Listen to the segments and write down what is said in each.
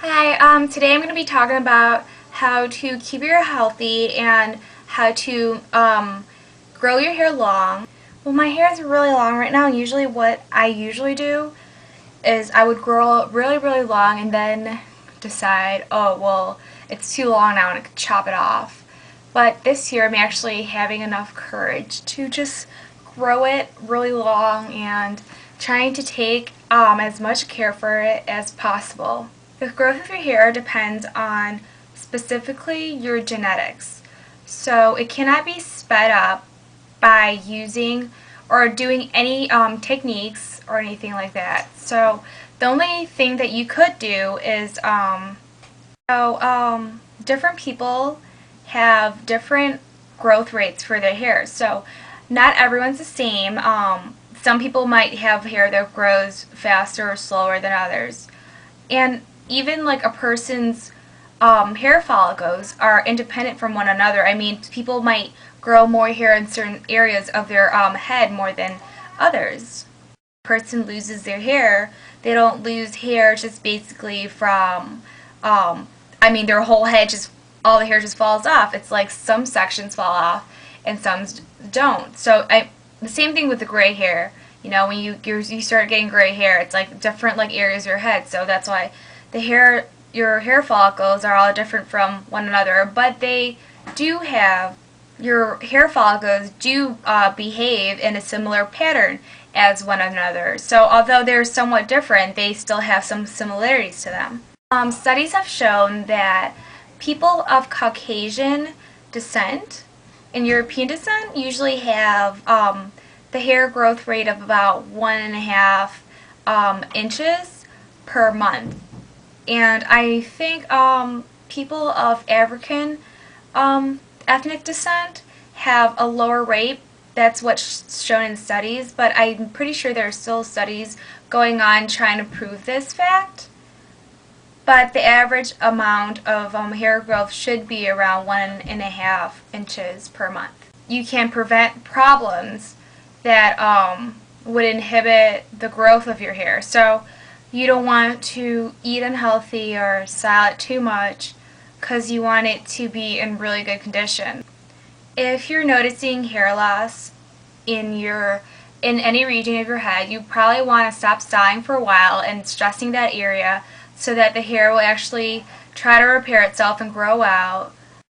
Hi, today I'm going to be talking about how to keep your hair healthy and how to grow your hair long. Well, my hair is really long right now, and usually what I usually do is I would grow it really, really long and then decide, oh, well, it's too long now and I could chop it off. But this year I'm actually having enough courage to just grow it really long and trying to take as much care for it as possible. The growth of your hair depends on specifically your genetics. So it cannot be sped up by using or doing any techniques or anything like that. So the only thing that you could do is different people have different growth rates for their hair. So not everyone's the same. Some people might have hair that grows faster or slower than others. And even like a person's hair follicles are independent from one another. I mean, people might grow more hair in certain areas of their head more than others. If a person loses their hair, they don't lose hair just basically from, their whole head just, all the hair just falls off. It's like some sections fall off and some don't. So the same thing with the gray hair. You know, when you start getting gray hair, it's like different like areas of your head. So that's why your hair follicles are all different from one another, but your hair follicles do behave in a similar pattern as one another. So although they're somewhat different, they still have some similarities to them. Studies have shown that people of Caucasian descent and European descent usually have the hair growth rate of about 1.5 inches per month. And I think people of African ethnic descent have a lower rate. That's what's shown in studies, but I'm pretty sure there are still studies going on trying to prove this fact. But the average amount of hair growth should be around 1.5 inches per month. You can prevent problems that would inhibit the growth of your hair. So you don't want to eat unhealthy or style it too much because you want it to be in really good condition. If you're noticing hair loss in any region of your head, you probably want to stop styling for a while and stressing that area so that the hair will actually try to repair itself and grow out.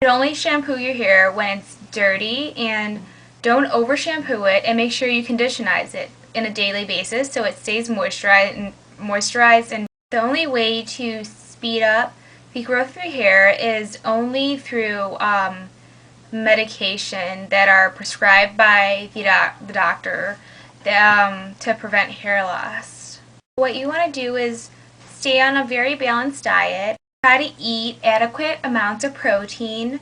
You should only shampoo your hair when it's dirty, and don't over shampoo it, and make sure you conditionize it on a daily basis so it stays moisturized. And the only way to speed up the growth of your hair is only through medication that are prescribed by the doctor to prevent hair loss. What you want to do is stay on a very balanced diet. Try to eat adequate amounts of protein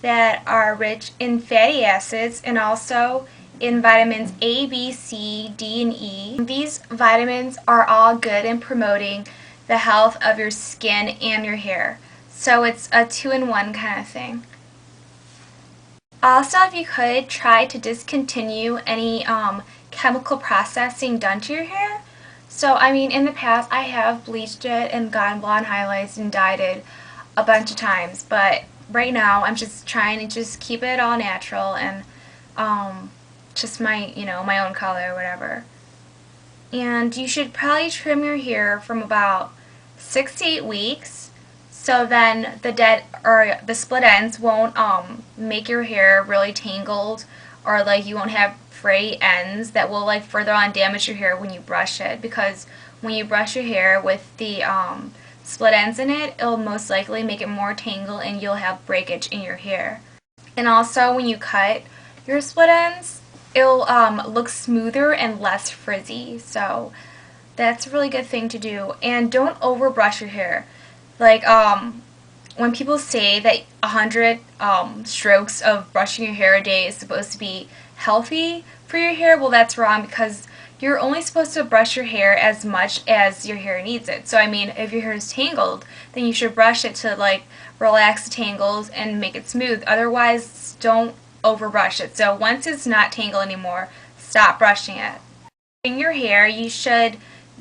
that are rich in fatty acids and also in vitamins A, B, C, D, and E. These vitamins are all good in promoting the health of your skin and your hair. So it's a two-in-one kind of thing. Also, if you could, try to discontinue any chemical processing done to your hair. So, in the past I have bleached it and gotten blonde highlights and dyed it a bunch of times, but right now I'm just trying to just keep it all natural and just my own color or whatever. And you should probably trim your hair from about 6 to 8 weeks, so then the split ends won't make your hair really tangled, or like you won't have fray ends that will like further on damage your hair when you brush it, because when you brush your hair with the split ends in it, it'll most likely make it more tangled and you'll have breakage in your hair. And also when you cut your split ends, it'll look smoother and less frizzy. So that's a really good thing to do. And don't overbrush your hair. Like when people say that 100 strokes of brushing your hair a day is supposed to be healthy for your hair, well, that's wrong, because you're only supposed to brush your hair as much as your hair needs it. So if your hair is tangled, then you should brush it to like relax the tangles and make it smooth. Otherwise, don't overbrush it. So once it's not tangled anymore, stop brushing it. In your hair, you should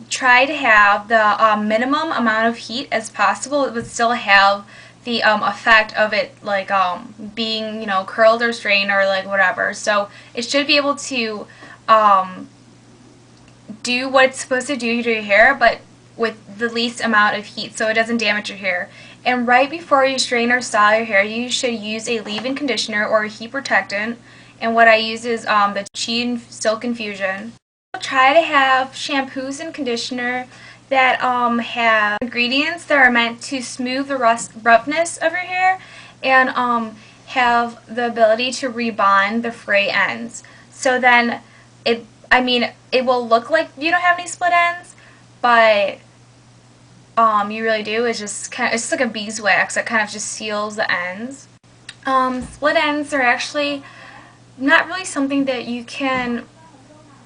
try to have the minimum amount of heat as possible. It would still have the effect of it like being, you know, curled or straightened or like whatever. So it should be able to do what it's supposed to do to your hair, but with the least amount of heat so it doesn't damage your hair. And right before you straighten or style your hair, you should use a leave-in conditioner or a heat protectant. And what I use is the Chi Silk Infusion. Try to have shampoos and conditioner that have ingredients that are meant to smooth the roughness of your hair and have the ability to rebond the fray ends. So then it will look like you don't have any split ends, but you really do. It's just like a beeswax that kind of just seals the ends. Split ends are actually not really something that you can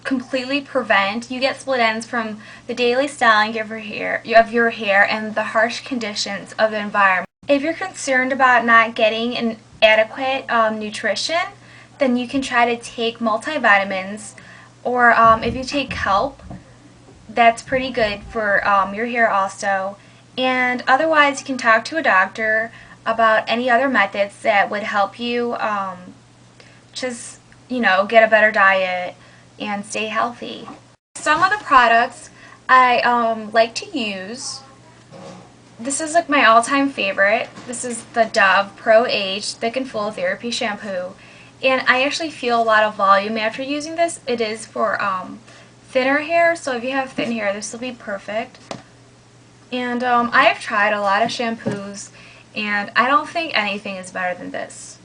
completely prevent. You get split ends from the daily styling of your hair and the harsh conditions of the environment. If you're concerned about not getting an adequate nutrition, then you can try to take multivitamins, or if you take kelp, that's pretty good for your hair also. And otherwise, you can talk to a doctor about any other methods that would help you just, you know, get a better diet and stay healthy. Some of the products I like to use, this is like my all-time favorite. This is the Dove Pro Age Thick and Full Therapy Shampoo. And I actually feel a lot of volume after using this. It is for thinner hair, so if you have thin hair, this will be perfect. And I have tried a lot of shampoos, and I don't think anything is better than this.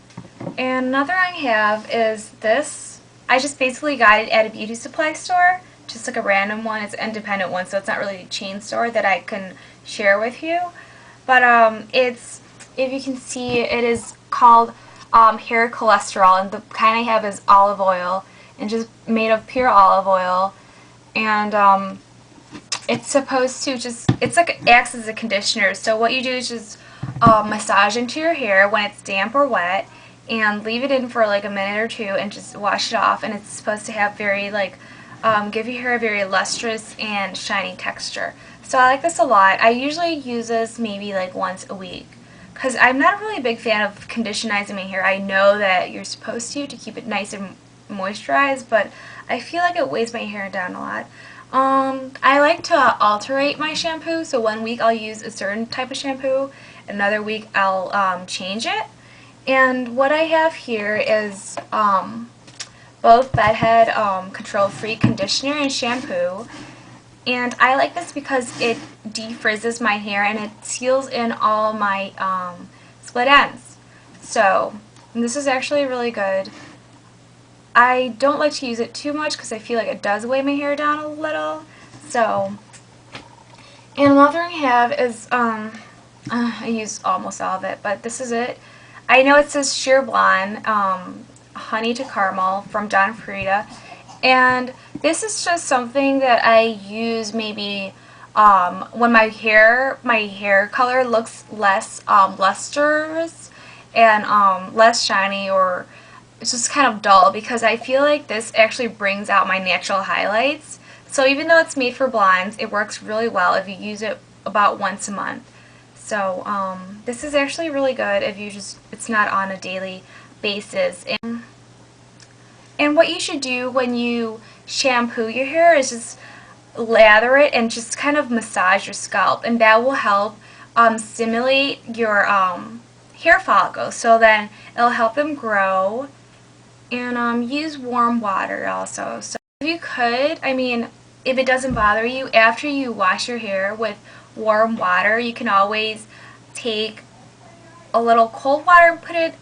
And another I have is this. I just basically got it at a beauty supply store, just like a random one. It's an independent one, so it's not really a chain store that I can share with you. But it's, if you can see, it is called hair cholesterol, and the kind I have is olive oil, and just made of pure olive oil. And it's supposed to just, it's like, acts as a conditioner. So what you do is just massage into your hair when it's damp or wet, and leave it in for like a minute or two and just wash it off. And it's supposed to have very like give your hair a very lustrous and shiny texture. So I like this a lot. I usually use this maybe like once a week because I'm not really a big fan of conditionizing my hair. I know that you're supposed to keep it nice and moisturized, but I feel like it weighs my hair down a lot. I like to alternate my shampoo, so one week I'll use a certain type of shampoo, another week I'll change it. And what I have here is both Bedhead Control-Free Conditioner and Shampoo. And I like this because it defrizzes my hair and it seals in all my split ends. So this is actually really good. I don't like to use it too much because I feel like it does weigh my hair down a little. So, and another I have is, I use almost all of it, but this is it. I know it says Sheer Blonde, Honey to Caramel from Don Farida, and this is just something that I use maybe when my hair color looks less lustrous and less shiny, or it's just kind of dull, because I feel like this actually brings out my natural highlights. So even though it's made for blondes, it works really well if you use it about once a month. So this is actually really good if you just, it's not on a daily basis. And what you should do when you shampoo your hair is just lather it and just kind of massage your scalp, and that will help stimulate your hair follicles, so then it'll help them grow. And use warm water also. So if you could, I mean, if it doesn't bother you, after you wash your hair with warm water, you can always take a little cold water and put it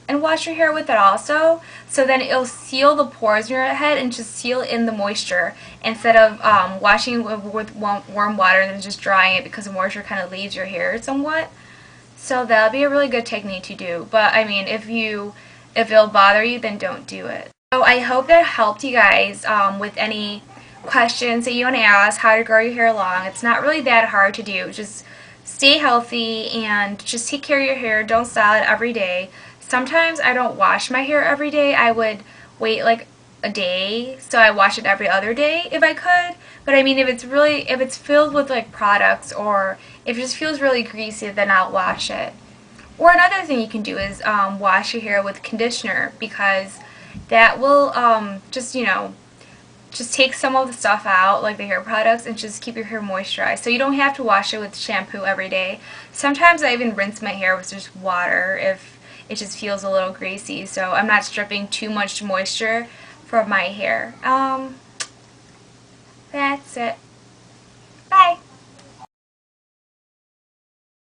and wash your hair with it also. So then it'll seal the pores in your head and just seal in the moisture, instead of washing with warm water and then just drying it, because the moisture kind of leaves your hair somewhat. So that'll be a really good technique to do. But I mean, if it'll bother you, then don't do it. So I hope that helped you guys with any questions that you want to ask, how to grow your hair long. It's not really that hard to do. Just stay healthy and just take care of your hair. Don't style it every day. Sometimes I don't wash my hair every day. I would wait like a day, so I wash it every other day if I could. But I mean, if it's filled with like products, or if it just feels really greasy, then I'll wash it. Or another thing you can do is wash your hair with conditioner, because that will just take some of the stuff out, like the hair products, and just keep your hair moisturized. So you don't have to wash it with shampoo every day. Sometimes I even rinse my hair with just water if it just feels a little greasy, so I'm not stripping too much moisture from my hair. That's it.